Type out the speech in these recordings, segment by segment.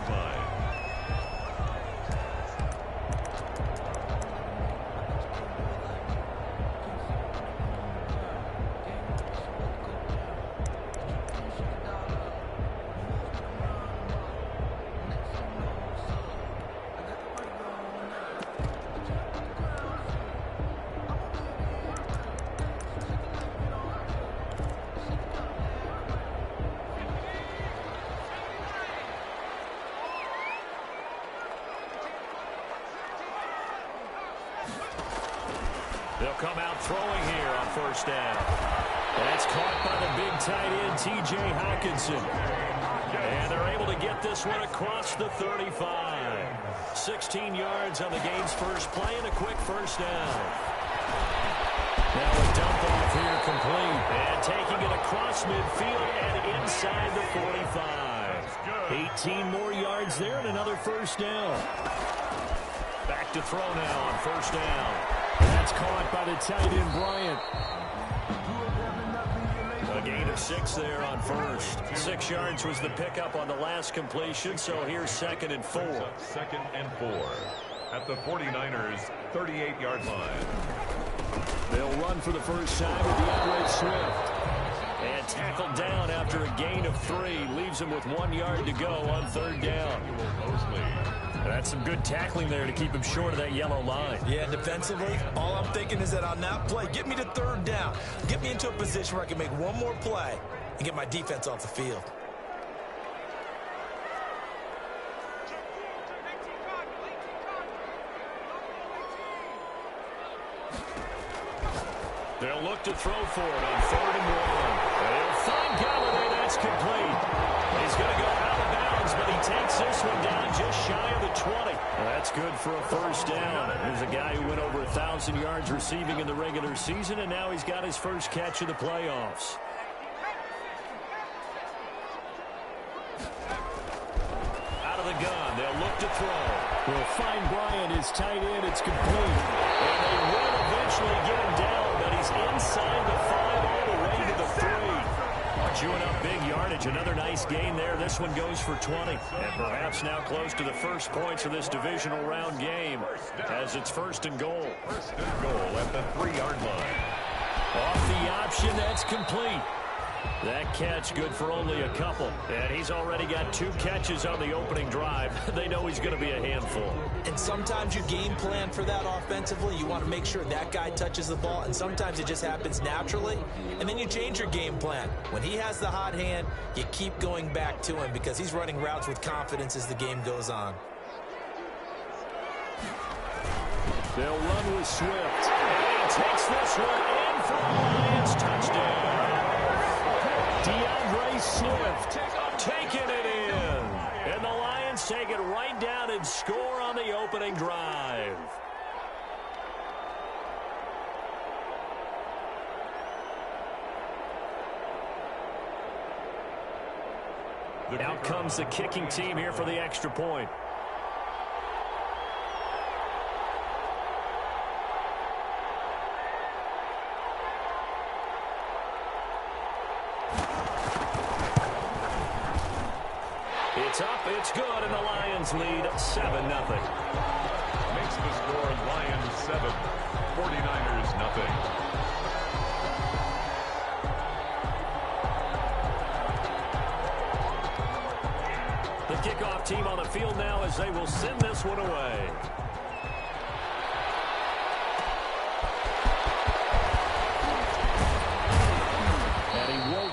40-yard line. They'll come out throwing here on first down. That's caught by the big tight end, T.J. Hockenson. And they're able to get this one across the 35. 16 yards on the game's first play and a quick first down. Now a dump off here complete. And taking it across midfield and inside the 45. 18 more yards there and another first down. Back to throw now on first down. That's caught by the tight end, Bryant. A gain of 6 there on first. 6 yards was the pickup on the last completion, so here's 2nd and 4. 2nd and 4 at the 49ers' 38-yard line. They'll run for the first time with DeAndre Swift. And tackled down after a gain of 3. Leaves him with 1 yard to go on third down. That's some good tackling there to keep him short of that yellow line. Yeah, defensively, all I'm thinking is that on that play, get me to third down. Get me into a position where I can make one more play and get my defense off the field. They'll look to throw for it on 3rd and 1. They'll find Golladay. That's complete. He's going to go out of bounds, but he takes this one down just shy of the 20. Well, that's good for a first down. Here's a guy who went over 1,000 yards receiving in the regular season, and now he's got his first catch in the playoffs. Out of the gun. They'll look to throw. They'll find Bryant, his tight end. It's complete. And they will eventually get him down, but he's inside the 5 all the way to the 3. Chewing up big yardage. Another nice gain there. This one goes for 20. And perhaps now close to the first points of this divisional round game as it's 1st and goal. 1st and goal at the 3-yard line. Off the option, that's complete. That catch good for only a couple. And he's already got 2 catches on the opening drive. They know he's going to be a handful. And sometimes you game plan for that offensively. You want to make sure that guy touches the ball. And sometimes it just happens naturally. And then you change your game plan. When he has the hot hand, you keep going back to him because he's running routes with confidence as the game goes on. They'll run with Swift. And he takes this one in for a Lions touchdown. DeAndre Swift taking it in. And the Lions take it right down and score on the opening drive. Out comes the kicking team here for the extra point. It's up, it's good, and the Lions lead 7-0. Makes the score Lions 7, 49ers nothing. The kickoff team on the field now as they will send this one away.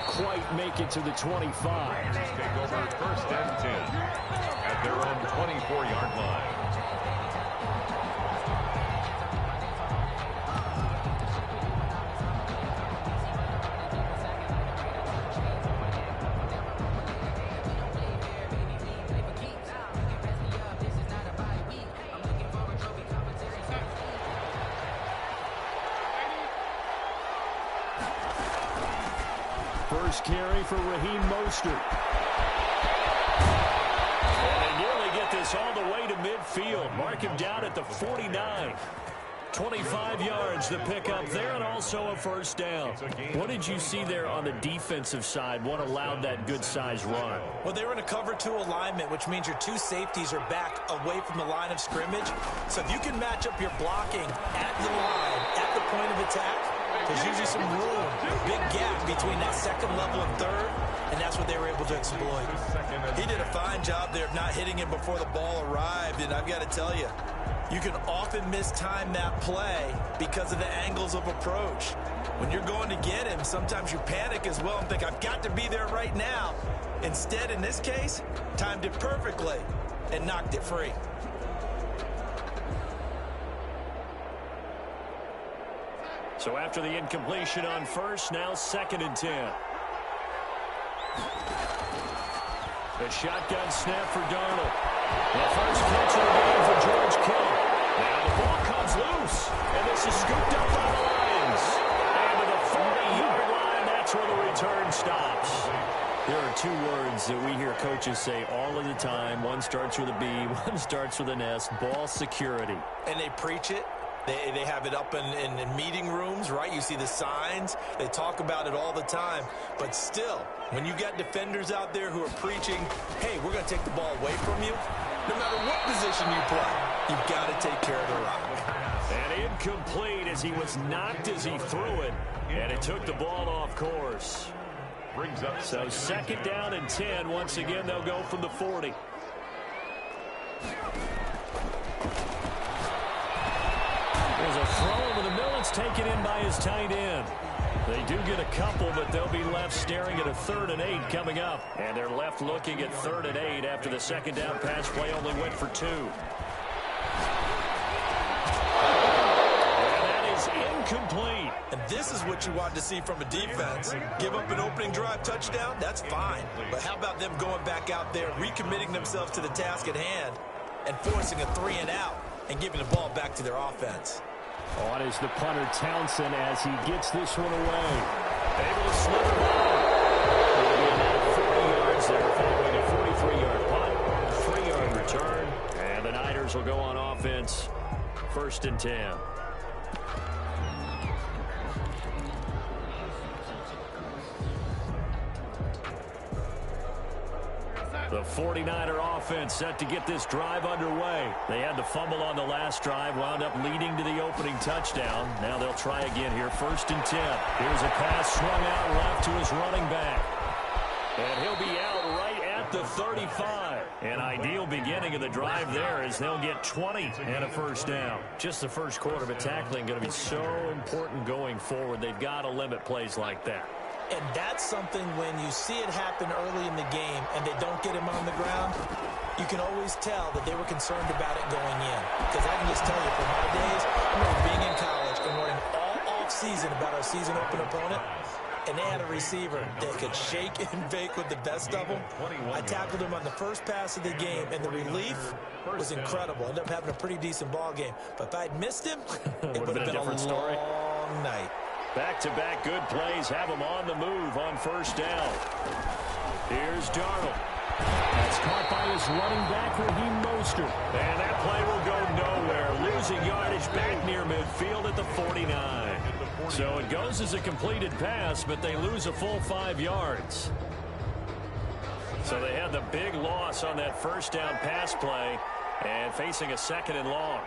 Quite make it to the 25. Take over 1st and 10 at their own 24-yard line. First carry for Raheem Mostert. And they nearly get this all the way to midfield. Mark him down at the 49. 25 yards to pick up there, and also a first down. What did you see there on the defensive side? What allowed that good-sized run? Well, they were in a cover 2 alignment, which means your 2 safeties are back away from the line of scrimmage. So if you can match up your blocking at the line, at the point of attack, there's usually some room, a big gap between that second level and third, and that's what they were able to exploit. He did a fine job there of not hitting him before the ball arrived, and I've got to tell you, you can often mistime that play because of the angles of approach. When you're going to get him, sometimes you panic as well and think, I've got to be there right now. Instead, in this case, timed it perfectly and knocked it free. So after the incompletion on first, now 2nd and 10. The shotgun snap for Darnold. The first catch of the game for George Kittle. Now the ball comes loose, and this is scooped up by the Lions. And to the 40-yard line, that's where the return stops. There are 2 words that we hear coaches say all of the time. One starts with a B, one starts with an S, ball security. And they preach it. They have it up in meeting rooms, right? You see the signs. They talk about it all the time. But still, when you got defenders out there who are preaching, hey, we're going to take the ball away from you, no matter what position you play, you've got to take care of the rock. And incomplete as he was knocked as he threw it, and it took the ball off course. So 2nd down and 10. Once again, they'll go from the 40. There's a throw over the middle. It's taken in by his tight end. They do get a couple, but they'll be left staring at a 3rd and 8 coming up. And they're left looking at 3rd and 8 after the 2nd down pass play only went for 2. And that is incomplete. And this is what you want to see from a defense. Give up an opening drive touchdown, that's fine. But how about them going back out there, recommitting themselves to the task at hand, and forcing a 3 and out, and giving the ball back to their offense. On is the punter, Townsend, as he gets this one away. Able to slither down. It'll be about 40 yards there, following a 43-yard punt, 3-yard return, and the Niners will go on offense, 1st and 10. The 49er offense set to get this drive underway. They had the fumble on the last drive, wound up leading to the opening touchdown. Now they'll try again here, 1st and 10. Here's a pass swung out left to his running back. And he'll be out right at the 35. An ideal beginning of the drive there as they'll get 20 and a 1st down. Just the first quarter, but tackling going to be so important going forward. They've got to limit plays like that. And that's something when you see it happen early in the game and they don't get him on the ground, you can always tell that they were concerned about it going in. Because I can just tell you from my days, I remember being in college and learning all off-season about our season open opponent, and they had a receiver that could shake and bake with the best of them. I tackled him on the first pass of the game, and the relief was incredible. Ended up having a pretty decent ball game. But if I'd missed him, it would have been a long night. Back-to-back good plays have him on the move on 1st down. Here's Darnold. That's caught by his running back, Raheem Mostert. And that play will go nowhere. Losing yardage back near midfield at the 49. So it goes as a completed pass, but they lose a full 5 yards. So they had the big loss on that 1st down pass play and facing a 2nd and long.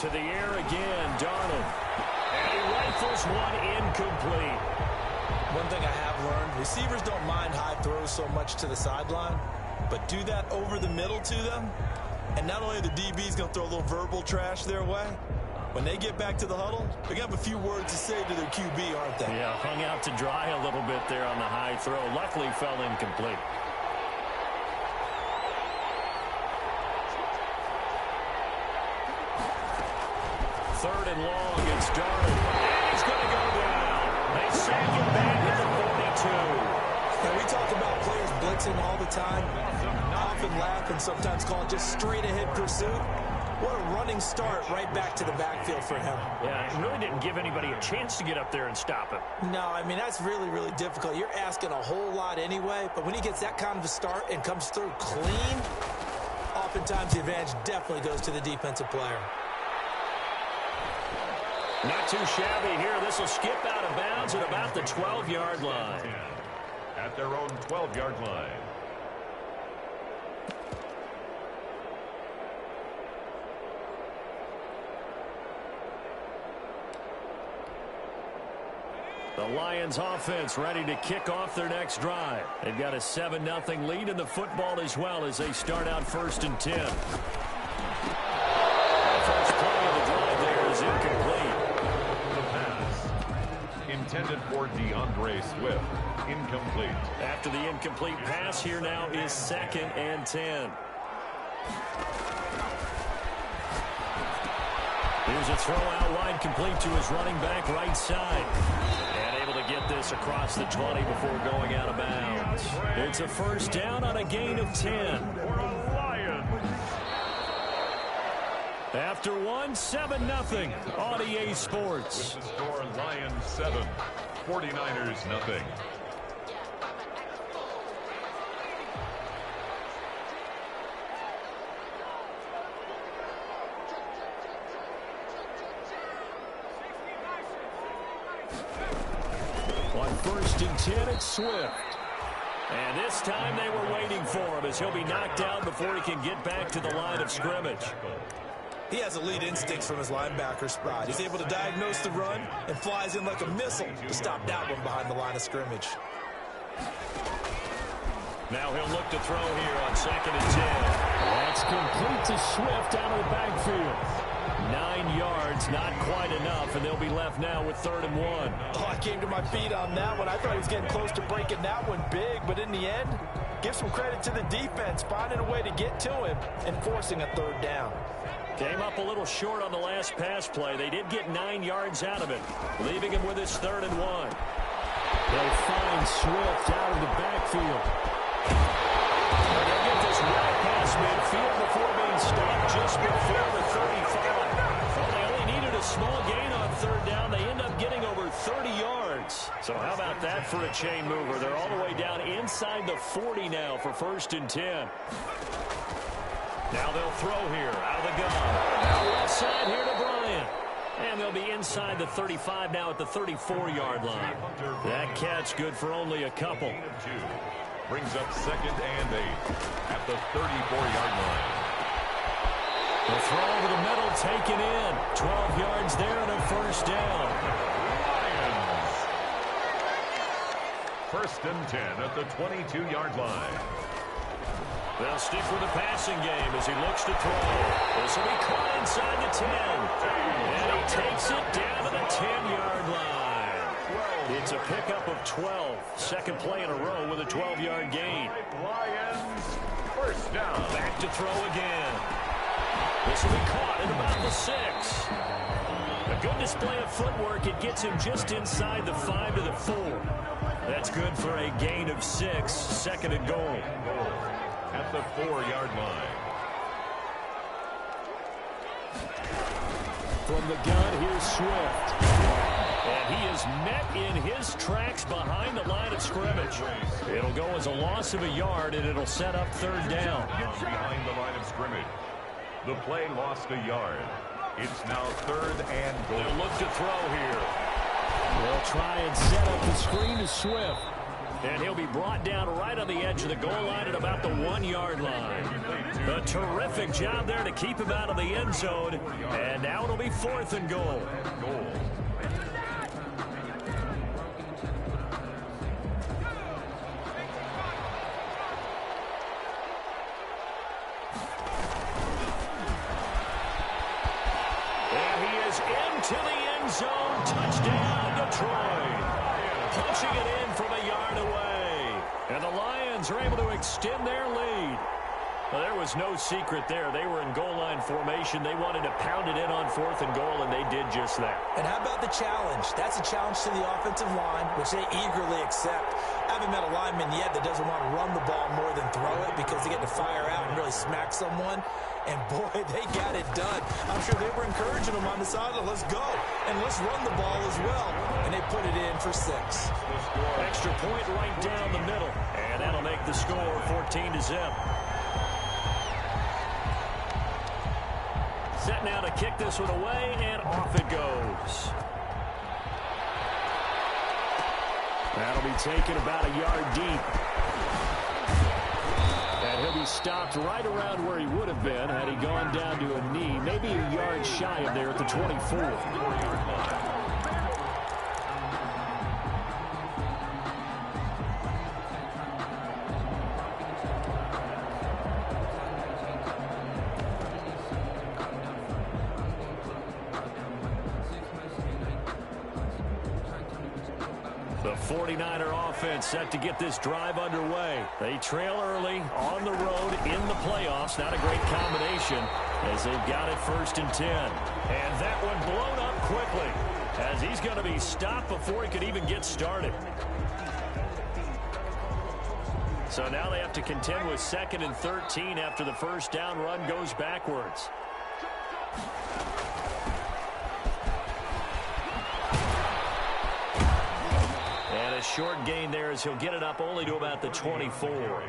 To the air again, Darnold. And he rifles one incomplete. One thing I have learned, receivers don't mind high throws so much to the sideline, but do that over the middle to them, and not only are the DBs going to throw a little verbal trash their way, when they get back to the huddle, they're going to have a few words to say to their QB, aren't they? Yeah, hung out to dry a little bit there on the high throw. Luckily fell incomplete. Third and long, it's Darnold. And he's going to go down. They sack him back at the 42. And we talk about players blitzing all the time. I often laugh and sometimes call it just straight-ahead pursuit. What a running start right back to the backfield for him. Yeah, it really didn't give anybody a chance to get up there and stop him. No, I mean, that's really, really difficult. You're asking a whole lot anyway, but when he gets that kind of a start and comes through clean, oftentimes the advantage definitely goes to the defensive player. Not too shabby here. This will skip out of bounds at about the 12-yard line. At their own 12-yard line. The Lions offense ready to kick off their next drive. They've got a 7-0 lead in the football as well as they start out 1st and 10. The first play of the drive there is incomplete. The pass intended for DeAndre Swift. Incomplete. After the incomplete pass, here now is 2nd and 10. Here's a throw out wide complete to his running back right side. And able to get this across the 20 before going out of bounds. It's a first down on a gain of 10. After 7-0 on EA Sports. With the score, Lions 7, 49ers 0. On 1st and 10, it's Swift. And this time they were waiting for him as he'll be knocked out before he can get back to the line of scrimmage. He has elite instincts from his linebacker spot. He's able to diagnose the run and flies in like a missile to stop that one behind the line of scrimmage. Now he'll look to throw here on 2nd and 10. That's complete to Swift out of the backfield. 9 yards, not quite enough, and they'll be left now with 3rd and 1. Oh, I came to my feet on that one. I thought he was getting close to breaking that one big, but in the end, give some credit to the defense, finding a way to get to him and forcing a 3rd down. Came up a little short on the last pass play. They did get 9 yards out of it, leaving him with his 3rd and 1. They'll find Swift out of the backfield. They'll get this right past midfield before being stopped just before the 35. Well, they only needed a small gain on 3rd down. They end up getting over 30 yards. So how about that for a chain mover? They're all the way down inside the 40 now for 1st and 10. Now they'll throw here out of the gun. Out left side here to Bryant. And they'll be inside the 35 now at the 34-yard line. That catch good for only a couple. Brings up 2nd and 8 at the 34-yard line. The throw over the middle taken in. 12 yards there and a 1st down. Lions. 1st and 10 at the 22-yard line. They'll stick with the passing game as he looks to throw. This will be caught inside the 10. And he takes it down to the 10-yard line. It's a pickup of 12. Second play in a row with a 12-yard gain. Lions, 1st down. Back to throw again. This will be caught at about the 6. A good display of footwork. It gets him just inside the 5 to the 4. That's good for a gain of 6. 2nd and goal. At the 4-yard line. From the gun, here's Swift. And he is met in his tracks behind the line of scrimmage. It'll go as a loss of a yard, and it'll set up 3rd down. Behind the line of scrimmage. The play lost a yard. It's now 3rd and goal. They'll look to throw here. They'll try and set up the screen to Swift. And he'll be brought down right on the edge of the goal line at about the 1-yard line. A terrific job there to keep him out of the end zone. And now it'll be 4th and goal. And he is into the end zone. Touchdown, Detroit. Punching it in from a yard away. And the Lions are able to extend their lead. Well, there was no secret there. They were in goal line formation. They wanted to pound it in on 4th and goal, and they did just that. And how about the challenge? That's a challenge to the offensive line, which they eagerly accept. I haven't met a lineman yet that doesn't want to run the ball more than throw it because they get to fire out and really smack someone. And, boy, they got it done. I'm sure they were encouraging them on the sideline. Let's go, and let's run the ball as well. And they put it in for 6. Extra point right down the middle. And that'll make the score 14-0. Set now to kick this one away, and off it goes. That'll be taken about a yard deep. And he'll be stopped right around where he would have been had he gone down to a knee, maybe a yard shy of there at the 24. The 49er offense set to get this drive underway. They trail early on the road in the playoffs. Not a great combination as they've got it 1st and 10. And that one blown up quickly as he's going to be stopped before he could even get started. So now they have to contend with 2nd and 13 after the first down run goes backwards. A short gain there as he'll get it up only to about the 24.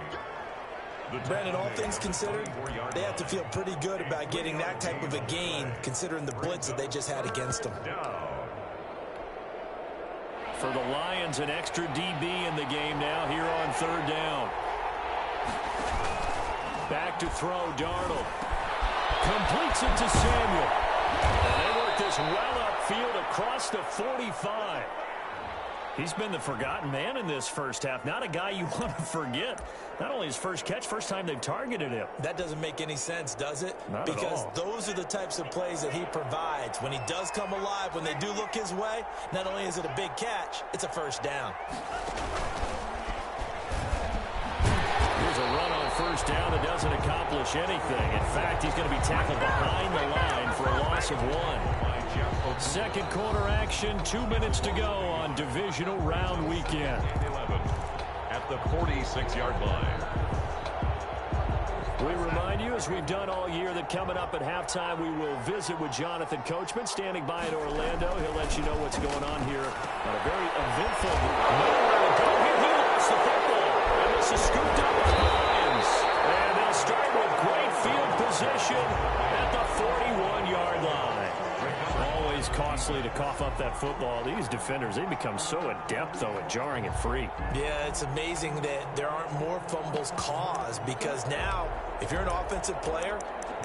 Brandon, all things considered, they have to feel pretty good about getting that type of a gain considering the blitz that they just had against them. For the Lions, an extra DB in the game now here on 3rd down. Back to throw, Darnold. Completes it to Samuel. And they work this well upfield across the 45. He's been the forgotten man in this first half. Not a guy you want to forget. Not only his first catch, first time they've targeted him. That doesn't make any sense, does it? Not because at all. Those are the types of plays that he provides. When he does come alive, when they do look his way, not only is it a big catch, it's a first down. Here's a run on 1st down that doesn't accomplish anything. In fact, he's going to be tackled behind the line for a loss of 1. 2nd quarter action, 2 minutes to go on divisional round weekend. 11 at the 46-yard line. We remind you, as we've done all year, that coming up at halftime, we will visit with Jonathan Coachman, standing by in Orlando. He'll let you know what's going on here on a very eventful nowhere to go here. He lost the football, and this is scooped up by the Lions. And they'll start with great field position at the 41-yard line. Always costly to cough up that football. These defenders, they become so adept, though, at jarring it free. Yeah, it's amazing that there aren't more fumbles caused because now, if you're an offensive player,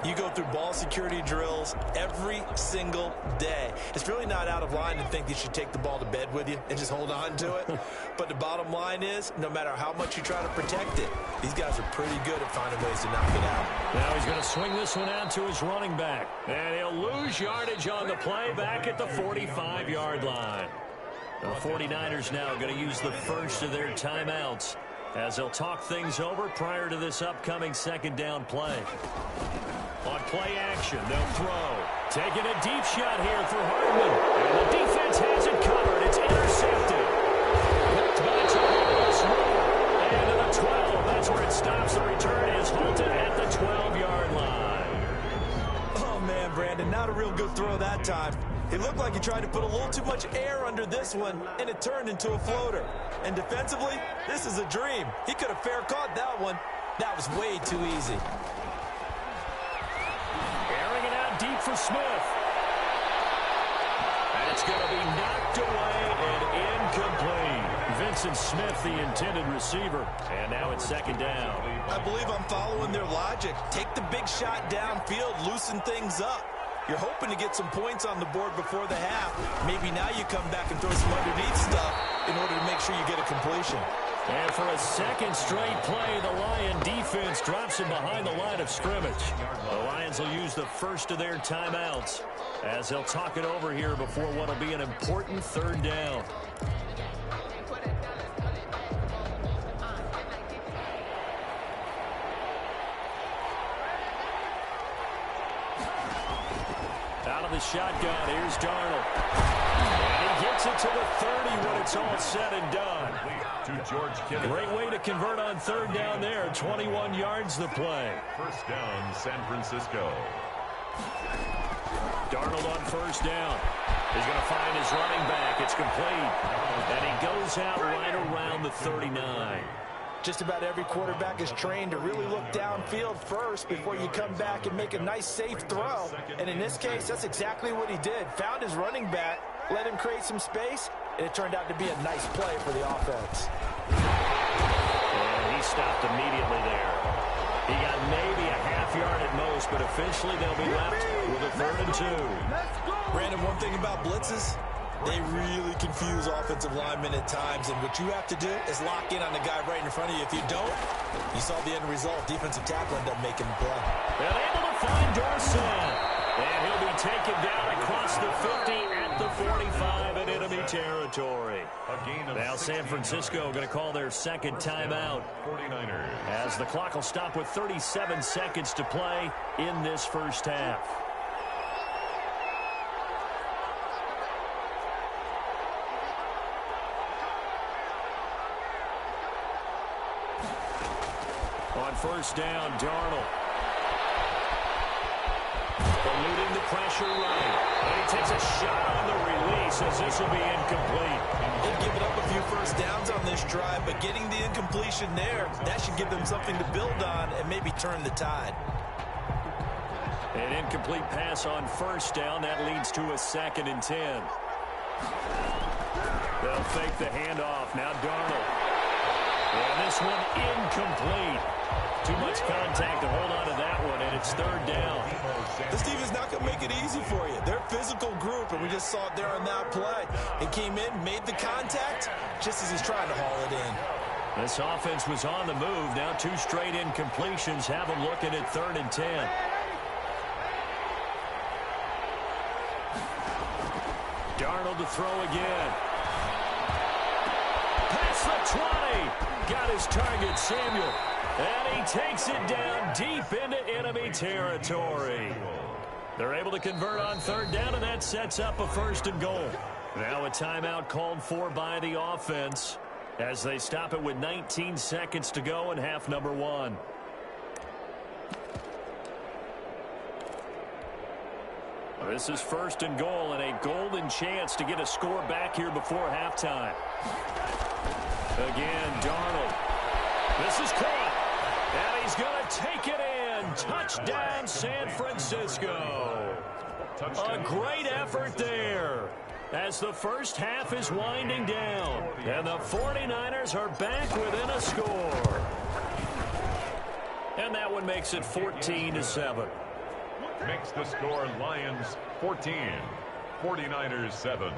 you go through ball security drills every single day. It's really not out of line to think you should take the ball to bed with you and just hold on to it. But the bottom line is, no matter how much you try to protect it, these guys are pretty good at finding ways to knock it out. Now he's going to swing this one out to his running back. And he'll lose yardage on the play back at the 45-yard line. The 49ers now going to use the first of their timeouts as they'll talk things over prior to this upcoming 2nd down play. On play action, they'll throw. Taking a deep shot here for Hardman. And the defense has it covered. It's intercepted. Picked by Travis Moore. And to the 12. That's where it stops. The return is halted at the 12-yard line. Oh, man, Brandon, not a real good throw that time. It looked like he tried to put a little too much air under this one, and it turned into a floater. And defensively, this is a dream. He could have fair caught that one. That was way too easy. Airing it out deep for Smith. And it's going to be knocked away and incomplete. Vincent Smith, the intended receiver. And now it's 2nd down. I believe I'm following their logic. Take the big shot downfield, loosen things up. You're hoping to get some points on the board before the half. Maybe now you come back and throw some underneath stuff in order to make sure you get a completion. And for a 2nd straight play, the Lion defense drops him behind the line of scrimmage. The Lions will use the first of their timeouts as they'll talk it over here before what will be an important 3rd down. Out of the shotgun. Here's Darnold. And he gets it to the 30 when it's all said and done. To George Kittle. Great way to convert on third down there. 21 yards the play. First down, San Francisco. Darnold on first down. He's going to find his running back. It's complete. And he goes out right around the 39. Just about every quarterback is trained to really look downfield first before you come back and make a nice, safe throw. And in this case, that's exactly what he did. Found his running back, let him create some space, and it turned out to be a nice play for the offense. And he stopped immediately there. He got maybe a half yard at most, but officially they'll be left with a 3rd and 2. Brandon, one thing about blitzes, they really confuse offensive linemen at times, and what you have to do is lock in on the guy right in front of you. If you don't, you saw the end result. Defensive tackle ended up making the play. And able to find Dorsett. And he'll be taken down across the 50 at the 45 in enemy territory. Now San Francisco going to call their second timeout. 49ers. As the clock will stop with 37 seconds to play in this first half. On first down, Darnold. Eluding the pressure right. And he takes a shot on the release as this will be incomplete. They've given up a few first downs on this drive, but getting the incompletion there, that should give them something to build on and maybe turn the tide. An incomplete pass on first down. That leads to a 2nd and 10. They'll fake the handoff. Now Darnold. And this one incomplete. Too much contact to hold on to that one, and it's 3rd down. This team is not going to make it easy for you. They're a physical group, and we just saw it there on that play. He came in, made the contact, just as he's trying to haul it in. This offense was on the move. Now 2 straight incompletions have them looking at 3rd and 10. Darnold to throw again. Past the 20. Got his target, Samuel. And he takes it down deep into enemy territory. They're able to convert on 3rd down, and that sets up a 1st and goal. Now a timeout called for by the offense as they stop it with 19 seconds to go in half number 1. This is 1st and goal and a golden chance to get a score back here before halftime. Again, Darnold. This is caught. And he's going to take it in. Touchdown, San Francisco. A great effort there as the first half is winding down. And the 49ers are back within a score. And that one makes it 14-7. Makes the score Lions 14, 49ers 7.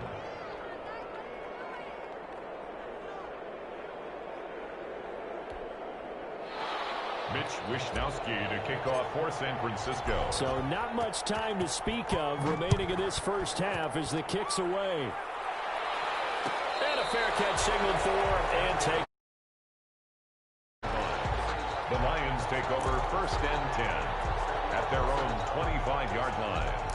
Mitch Wishnowsky to kick off for San Francisco. So not much time to speak of remaining in this first half as the kick's away. And a fair catch signaled for and take. The Lions take over 1st and 10 at their own 25-yard line.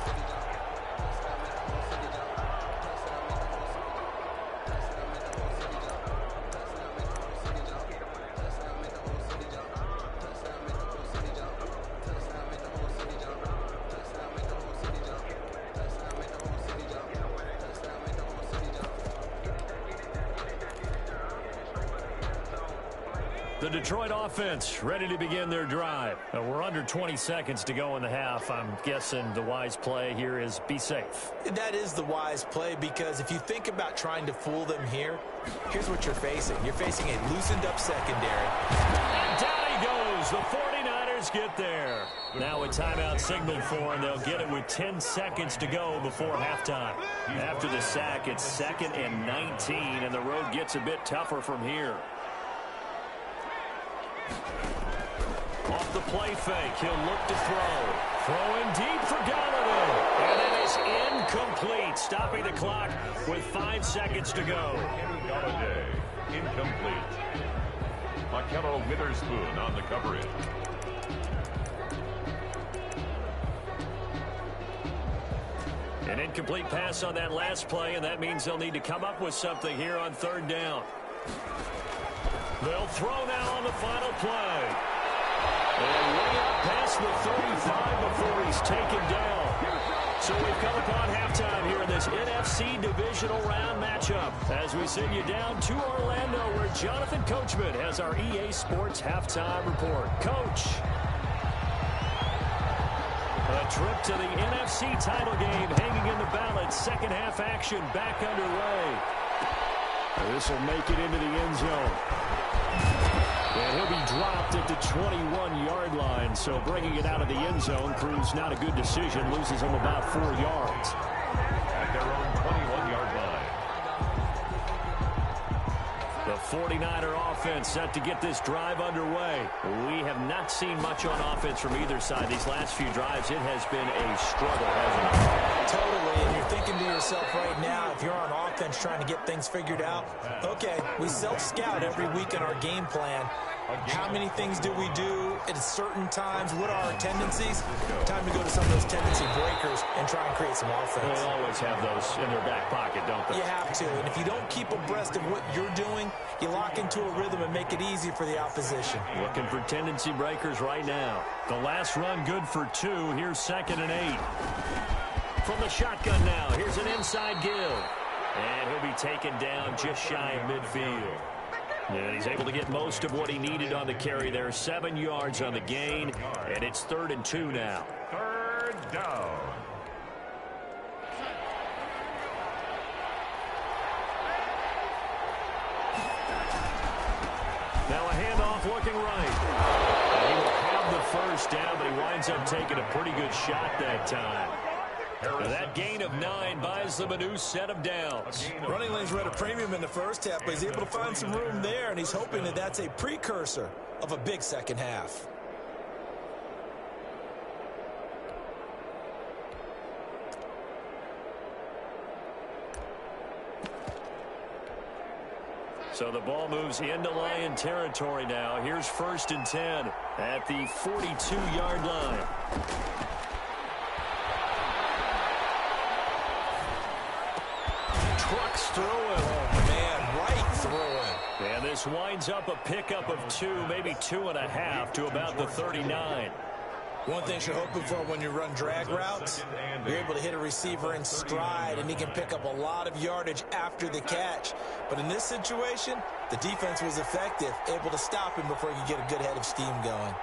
The Detroit offense ready to begin their drive. We're under 20 seconds to go in the half. I'm guessing the wise play here is be safe. That is the wise play, because if you think about trying to fool them here, here's what you're facing. You're facing a loosened up secondary. And down he goes. The 49ers get there. Now a timeout signaled for, and they'll get it with 10 seconds to go before halftime. After the sack, it's 2nd and 19, and the road gets a bit tougher from here. Off the play fake, he'll look to throw. Throwing deep for Golladay. And it is incomplete, stopping the clock with 5 seconds to go. Golladay, incomplete. Markello Witherspoon on the coverage. An incomplete pass on that last play, and that means they'll need to come up with something here on third down. They'll throw now on the final play. And way up past the 35 before he's taken down. So we've come upon halftime here in this NFC Divisional Round matchup as we send you down to Orlando where Jonathan Coachman has our EA Sports Halftime Report. Coach. A trip to the NFC title game hanging in the balance. Second half action back underway. This will make it into the end zone. And he'll be dropped at the 21-yard line. So bringing it out of the end zone proves not a good decision. Loses him about 4 yards. At their own 21-yard line. The 49er offense set to get this drive underway. We have not seen much on offense from either side. These last few drives, it has been a struggle, hasn't it? Totally, and you're thinking to yourself right now, if you're on offense trying to get things figured out, okay, we self-scout every week in our game plan. How many things do we do at certain times? What are our tendencies? Time to go to some of those tendency breakers and try and create some offense. They always have those in their back pocket, don't they? You have to, and if you don't keep abreast of what you're doing, you lock into a rhythm and make it easy for the opposition. Looking for tendency breakers right now. The last run good for 2. Here's 2nd and 8. From the shotgun now, here's an inside give. And he'll be taken down just shy of midfield. And he's able to get most of what he needed on the carry there. 7 yards on the gain, and it's 3rd and 2 now. Third down. Now a handoff looking right. And he will have the first down, but he winds up taking a pretty good shot that time. That gain of 9 buys them a new set of downs. Running lanes were at a premium in the first half, but he's able to find some room there, and he's hoping that that's a precursor of a big second half. So the ball moves into Lion territory now. Here's 1st and 10 at the 42-yard line. Trucks through him. Oh, man, right through him. And this winds up a pickup of 2, maybe 2.5 to about the 39. One thing you're hoping for when you run drag routes, you're able to hit a receiver in stride, and he can pick up a lot of yardage after the catch. But in this situation, the defense was effective, able to stop him before he could get a good head of steam going.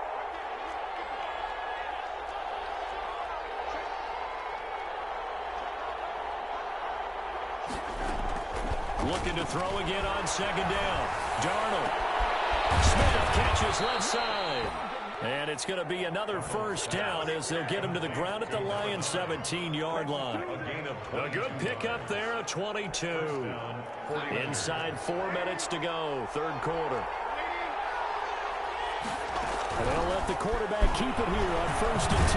Looking to throw again on 2nd down. Darnold. Smith catches left side. And it's going to be another first down as they'll get him to the ground at the Lions' 17-yard line. A good pickup there, a 22. Inside 4 minutes to go, 3rd quarter. And they'll let the quarterback keep it here on 1st and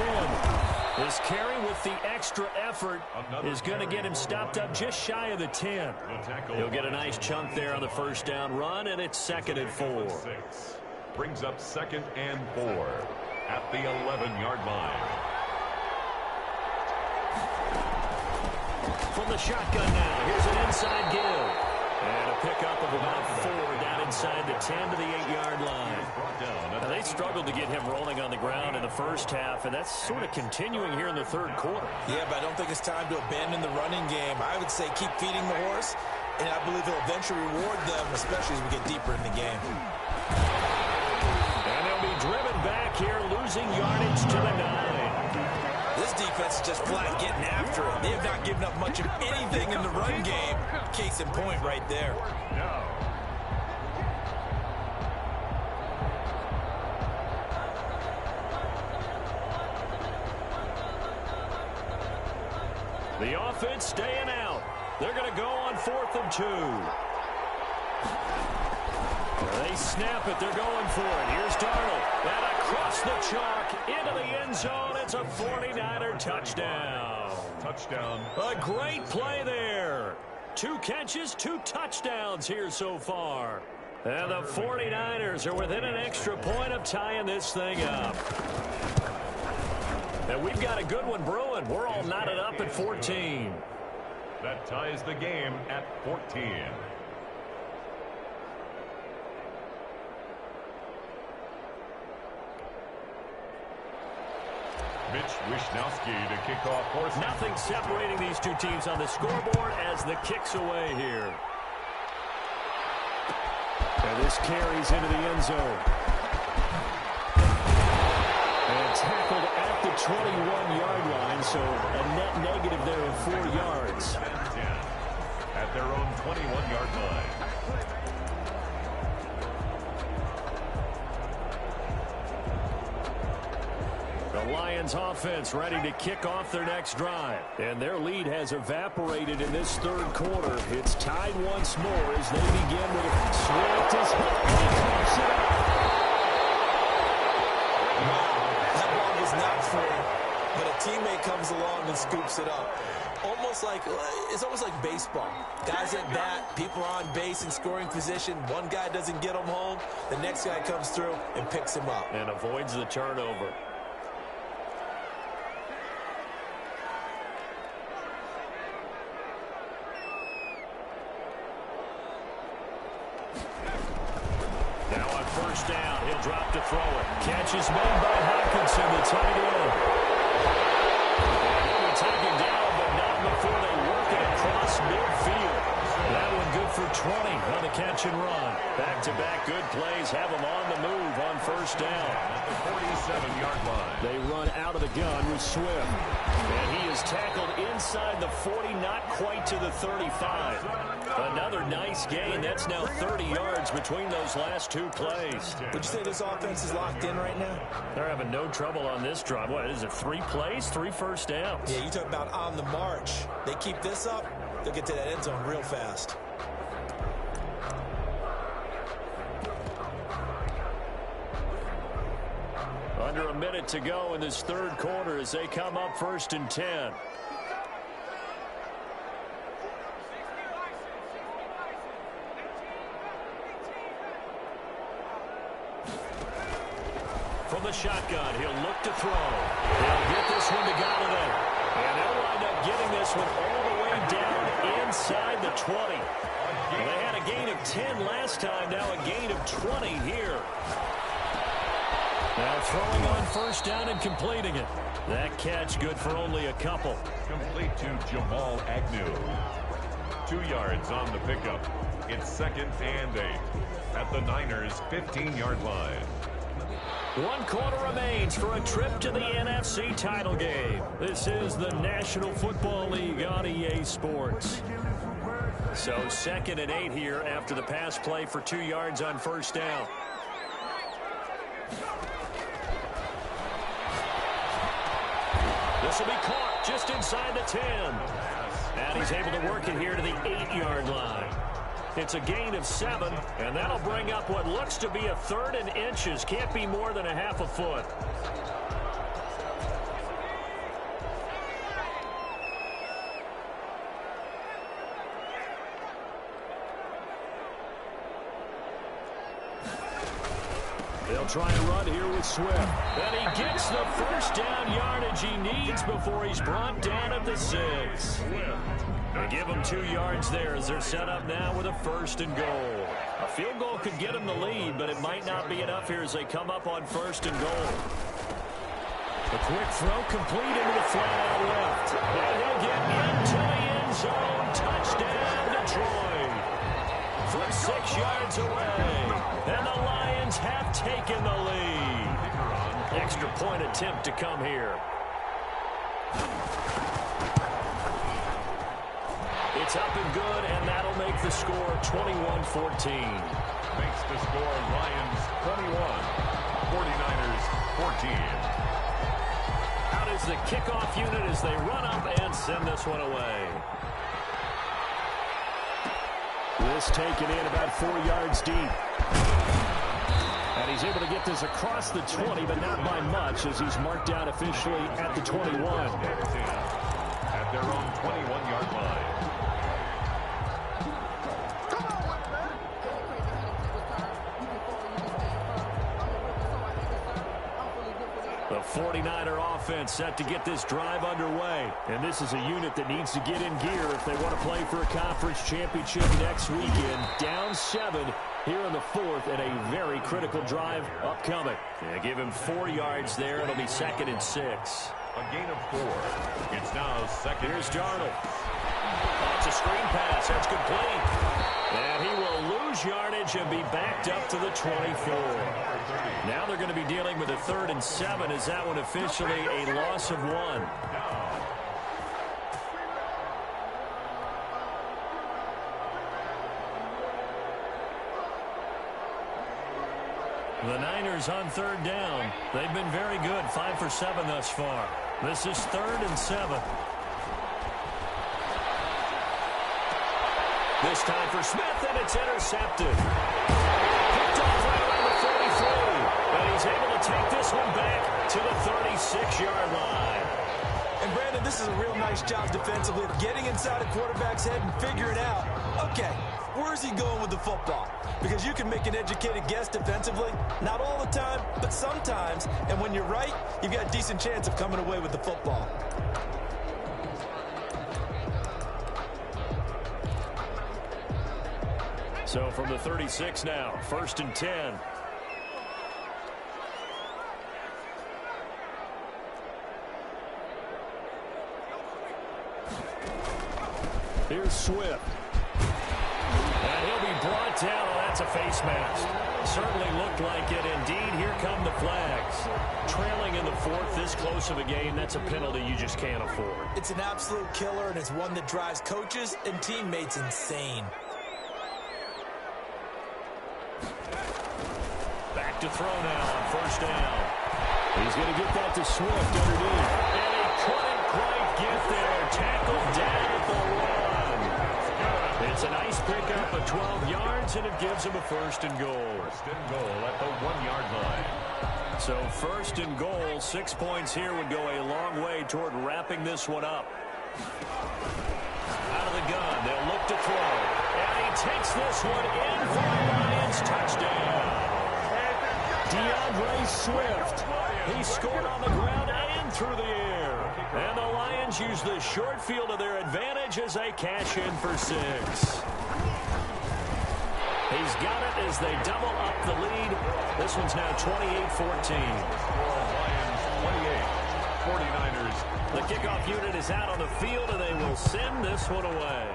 10. This carry with the extra effort is going to get him stopped up just shy of the 10. He'll get a nice chunk there on the first down run, and it's 2nd and 4. Brings up 2nd and 4 at the 11-yard line. From the shotgun now, here's an inside give. And a pickup of about 4 down inside the 10 to the 8-yard line. Now, they struggled to get him rolling on the ground in the first half, and that's sort of continuing here in the 3rd quarter. Yeah, but I don't think it's time to abandon the running game. I would say keep feeding the horse, and I believe he'll eventually reward them, especially as we get deeper in the game. And they'll be driven back here, losing yardage to the 9. This defense is just flat getting after it. They have not given up much of anything in the run game. Case in point right there. The offense staying out. They're going to go on 4th and 2. They snap it. They're going for it. Here's Darnold. And across the chalk into the end zone. It's a 49er touchdown. Touchdown. A great play there. 2 catches, 2 touchdowns here so far. And the 49ers are within an extra point of tying this thing up. And we've got a good one brewing. We're all knotted up at 14. That ties the game at 14. Mitch Wishnowsky to kick off for Cincinnati. Nothing separating these two teams on the scoreboard as the kick's away here. And this carries into the end zone. And tackled at the 21-yard line, so a net negative there of 4 yards. At their own 21-yard line. The Lions offense ready to kick off their next drive. And their lead has evaporated in this third quarter. It's tied once more as they begin with a Swift is hit. He coughs it up. That ball was not free, but a teammate comes along and scoops it up. It's almost like baseball. Guys at bat, people are on base in scoring position. One guy doesn't get him home. The next guy comes through and picks him up. And avoids the turnover. Now on first down, he'll drop to throw it. Catch is made by Hockenson, the tight end. And he'll be taken down, but not before they work it across midfield. That one good for 20 on the catch and run. Back-to-back good plays have them on the move on first down. At the 47-yard line. They run out of the gun with Swift. And he is tackled inside the 40, not quite to the 35. Another nice gain. That's now 30 yards between those last two plays. Would you say this offense is locked in right now? They're having no trouble on this drive. What is it, 3 plays, 3 first downs? Yeah, you talk about on the march. They keep this up, they'll get to that end zone real fast. Under a minute to go in this third quarter as they come up 1st and 10. From the shotgun, he'll look to throw. He'll get this one to Golladay. And they'll wind up getting this one all the way down inside the 20. They had a gain of 10 last time, now a gain of 20 here. Now throwing on first down and completing it. That catch good for only a couple. Complete to Jamal Agnew. 2 yards on the pickup. It's 2nd and 8 at the Niners' 15-yard line. 1 quarter remains for a trip to the NFC title game. This is the National Football League on EA Sports. So 2nd and 8 here after the pass play for 2 yards on first down. This will be caught just inside the 10. And he's able to work it here to the 8-yard line. It's a gain of 7, and that'll bring up what looks to be a 3rd and inches. Can't be more than a half a foot. They'll try and run here with Swift. And he gets the first down yardage he needs before he's brought down at the 6. They give him 2 yards there as they're set up now with a 1st and goal. A field goal could get him the lead, but it might not be enough here as they come up on 1st and goal. A quick throw complete into the flat out left. And he'll get into the end zone. Touchdown, Detroit. From 6 yards away. And the Lions have taken the lead. Extra point attempt to come here. It's up and good, and that'll make the score 21-14. Makes the score Lions 21, 49ers 14. Out is the kickoff unit as they run up and send this one away. This taken in about 4 yards deep. And he's able to get this across the 20, but not by much as he's marked down officially at the 21. At their own 21-yard line. 49er offense set to get this drive underway. And this is a unit that needs to get in gear if they want to play for a conference championship next weekend. Down 7 here in the 4th, and a very critical drive upcoming. Yeah, give him 4 yards there. It'll be 2nd and 6. A gain of 4. It's now 2nd. Here's Darnold. It's a screen pass. That's complete. And he will lose yardage and be backed up to the 24. Now they're going to be dealing with a 3rd and 7. Is that one officially a loss of 1? The Niners on 3rd down. They've been very good, 5 for 7 thus far. This is 3rd and 7. This time for Smith, and it's intercepted. Picked off right around the 43. And he's able to take this one back to the 36-yard line. And Brandon, this is a real nice job defensively of getting inside a quarterback's head and figuring out, okay, where's he going with the football? Because you can make an educated guess defensively. Not all the time, but sometimes. And when you're right, you've got a decent chance of coming away with the football. So from the 36 now, 1st and 10. Here's Swift. And he'll be brought down. Oh, that's a face mask. Certainly looked like it. Indeed, here come the flags. Trailing in the 4th, this close of a game, that's a penalty you just can't afford. It's an absolute killer, and it's one that drives coaches and teammates insane. Back to throw now on 1st down. He's going to get that to Swift underneath. And he couldn't quite get there. Tackled down at the 1. It's a nice pickup of 12 yards, and it gives him a 1st and goal. 1st and goal at the 1-yard line. So 1st and goal, 6 points here would go a long way toward wrapping this one up. Out of the gun, they'll look to throw. And he takes this one in for the Lions touchdown. DeAndre Swift. He scored on the ground and through the air. And the Lions use the short field to their advantage as they cash in for 6. He's got it as they double up the lead. This one's now 28-14. Lions 28, 49ers. The kickoff unit is out on the field, and they will send this one away.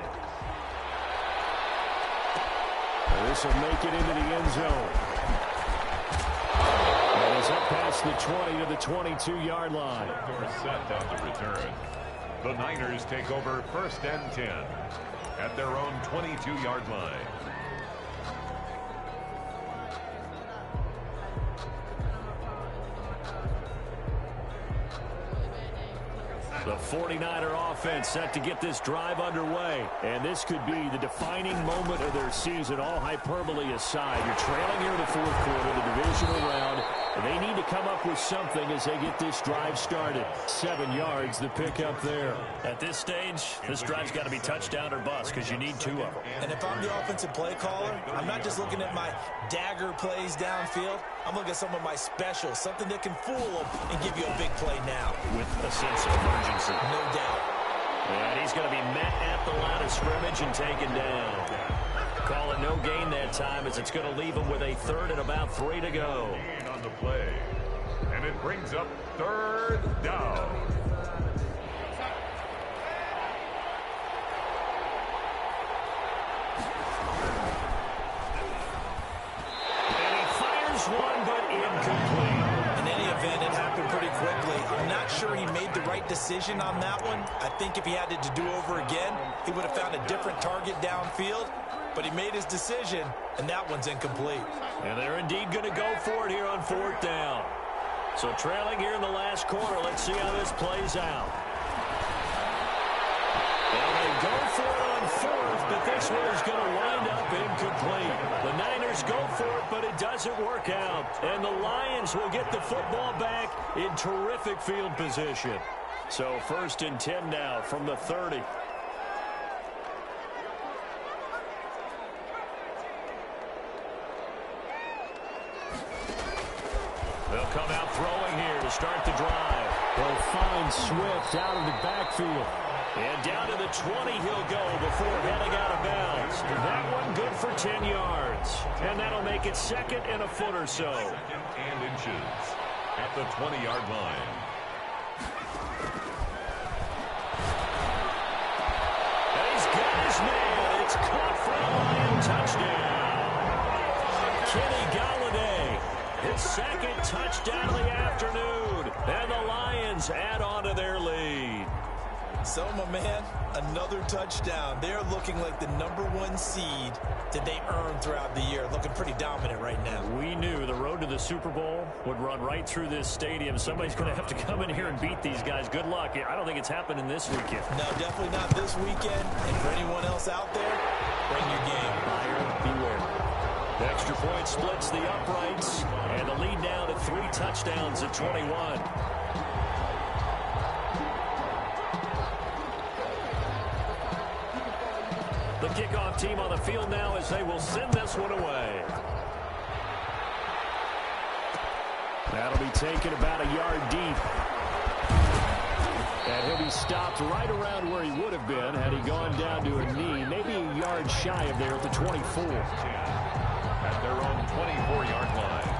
This will make it into the end zone. And he's up past the 20 to the 22-yard line. Set down to return. The Niners take over 1st and 10 at their own 22-yard line. The 49er offense set to get this drive underway. And this could be the defining moment of their season, all hyperbole aside. You're trailing here in the 4th quarter, the divisional round, and they need to come up with something as they get this drive started. 7 yards, the pickup there. At this stage, this drive's got to be touchdown or bust because you need 2 of them. And if I'm the offensive play caller, I'm not just looking at my dagger plays downfield. I'm looking at some of my specials, something that can fool them and give you a big play now. With a sense of emergency. No doubt. And he's going to be met at the line of scrimmage and taken down. Call it no gain that time as it's going to leave him with a 3rd and about 3 to go. On the play. And it brings up 3rd down. And he fires one, but incomplete. In any event, it happened pretty quickly. I'm not sure he made the right decision on that one. I think if he had it to do over again, he would have found a different target downfield. But he made his decision, and that one's incomplete. And they're indeed going to go for it here on 4th down. So trailing here in the last quarter, let's see how this plays out. And they go for it on 4th, but this one is going to wind up incomplete. The Niners go for it, but it doesn't work out. And the Lions will get the football back in terrific field position. So 1st and 10 now from the 30. They'll come out throwing here to start the drive. They'll find Swift out of the backfield. And down to the 20 he'll go before heading out of bounds. That one good for 10 yards. And that'll make it second and a foot or so. Second and inches at the 20-yard line. And he's got his man. It's caught for a Lion touchdown. Kenny Golladay, his second touchdown of the afternoon. And the Lions add on to their lead. So, my man, another touchdown. They're looking like the #1 seed that they earned throughout the year. Looking pretty dominant right now. We knew the road to the Super Bowl would run right through this stadium. Somebody's going to have to come in here and beat these guys. Good luck. I don't think it's happening this weekend. No, definitely not this weekend. And for anyone else out there, bring your game. Buyer beware. The extra point splits the uprights. And the lead now to 3 touchdowns at 21. The kickoff team on the field now as they will send this one away. That'll be taken about a yard deep. And he'll be stopped right around where he would have been had he gone down to a knee, maybe a yard shy of there at the 24. At their own 24-yard line.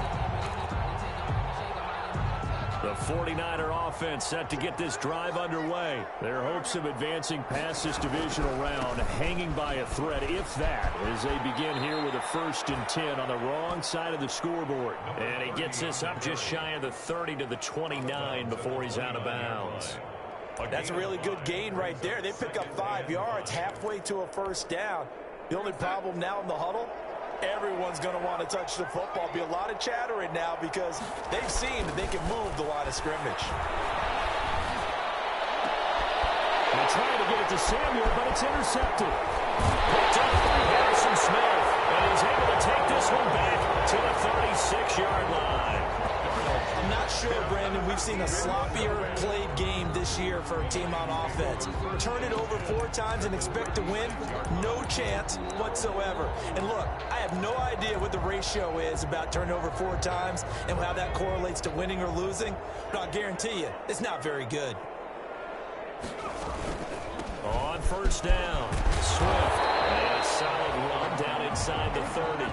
The 49er offense set to get this drive underway. Their hopes of advancing past this divisional round hanging by a thread, if that, as they begin here with a 1st and 10 on the wrong side of the scoreboard. And he gets this up just shy of the 30 to the 29 before he's out of bounds. That's a really good gain right there. They pick up 5 yards halfway to a 1st down. The only problem now in the huddle, everyone's going to want to touch the football. Be a lot of chattering now because they've seen that they can move the line of scrimmage. They're trying to get it to Samuel, but it's intercepted. Picked up by Harrison Smith, and he's able to take this one back to the 36-yard line. I'm not sure, Brandon, we've seen a sloppier played game this year for a team on offense. Turn it over 4 times and expect to win? No chance whatsoever. And look, I have no idea what the ratio is about turning over 4 times and how that correlates to winning or losing, but I'll guarantee you, it's not very good. On 1st down, Swift, and a solid run down inside the 30.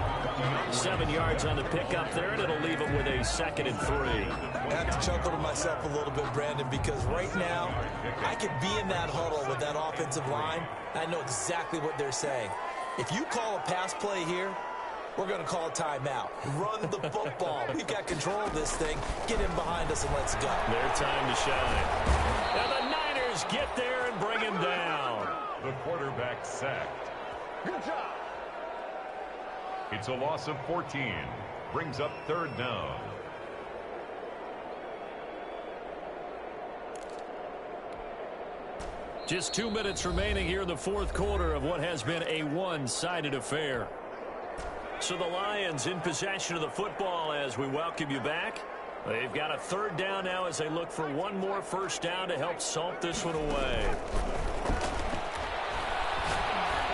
7 yards on the pickup there, and it'll leave him with a 2nd and 3. I have to chuckle to myself a little bit, Brandon, because right now, I could be in that huddle with that offensive line. I know exactly what they're saying. If you call a pass play here, we're going to call a timeout. Run the football. We've got control of this thing. Get in behind us and let's go. Their time to shine. Now the Niners get there and bring him down. The quarterback sacked. Good job. It's a loss of 14. Brings up 3rd down. Just 2 minutes remaining here in the 4th quarter of what has been a one-sided affair. So the Lions in possession of the football as we welcome you back. They've got a 3rd down now as they look for one more 1st down to help salt this one away.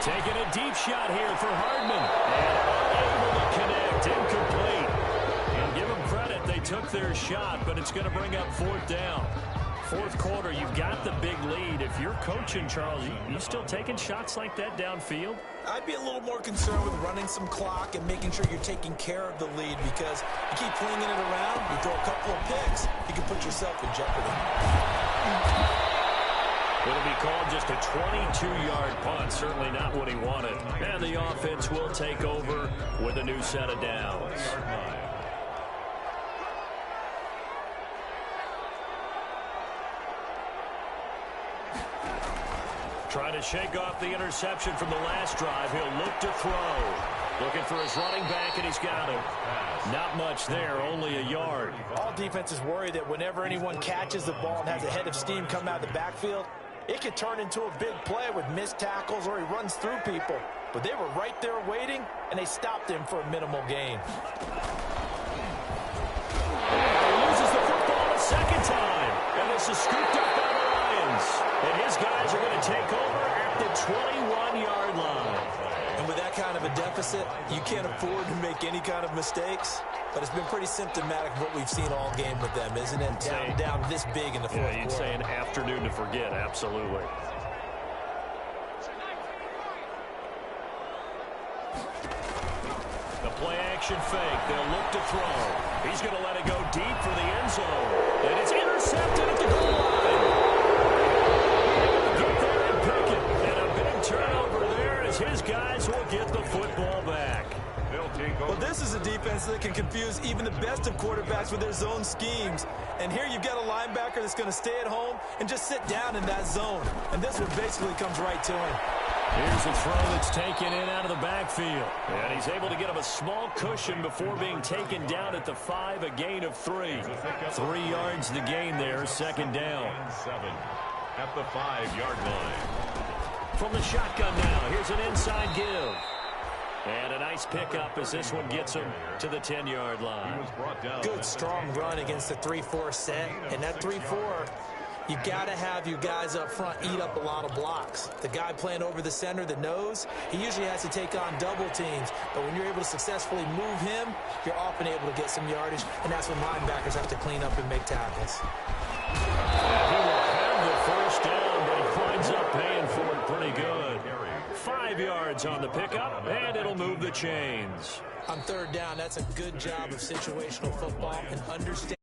Taking a deep shot here for Hardman. And unable to connect, incomplete. And give them credit, they took their shot, but it's going to bring up 4th down. 4th quarter, you've got the big lead. If you're coaching, Charles, you still taking shots like that downfield? I'd be a little more concerned with running some clock and making sure you're taking care of the lead because you keep flinging it around, you throw a couple of picks, you can put yourself in jeopardy. It'll be called just a 22-yard punt. Certainly not what he wanted. And the offense will take over with a new set of downs. Trying to shake off the interception from the last drive. He'll look to throw. Looking for his running back, and he's got him. Not much there, only a yard. All defenses worry that whenever anyone catches the ball and has a head of steam come out of the backfield, it could turn into a big play with missed tackles or he runs through people. But they were right there waiting, and they stopped him for a minimal gain. He loses the football a 2nd time. And this is scooped up by the Lions. And his guys are going to take over at the 21-yard line. And with that kind of a deficit, you can't afford to make any kind of mistakes. But it's been pretty symptomatic of what we've seen all game with them, isn't it? Down this big in the fourth quarter. Yeah, you'd say an afternoon to forget, absolutely. The play-action fake. They'll look to throw. He's going to let it go deep for the end zone. And it's intercepted at the goal line. Get there and pick it. And a big turnover there as his guys will get the football back. Well, this is a defense that can confuse even the best of quarterbacks with their zone schemes. And here you've got a linebacker that's going to stay at home and just sit down in that zone. And this one basically comes right to him. Here's a throw that's taken in out of the backfield. And he's able to get him a small cushion before being taken down at the 5, a gain of 3. 3 yards the gain there, second down. 7 at the 5-yard line. From the shotgun now, here's an inside give. And a nice pickup as this one gets him to the 10-yard line. Good, strong run against the 3-4 set. And that 3-4, you got to have your guys up front eat up a lot of blocks. The guy playing over the center, the nose, he usually has to take on double teams. But when you're able to successfully move him, you're often able to get some yardage. And that's when linebackers have to clean up and make tackles. And he will have the first down, but he winds up paying for it pretty good. 5 yards on the pickup, and it'll move the chains. On third down, that's a good job of situational football and understanding.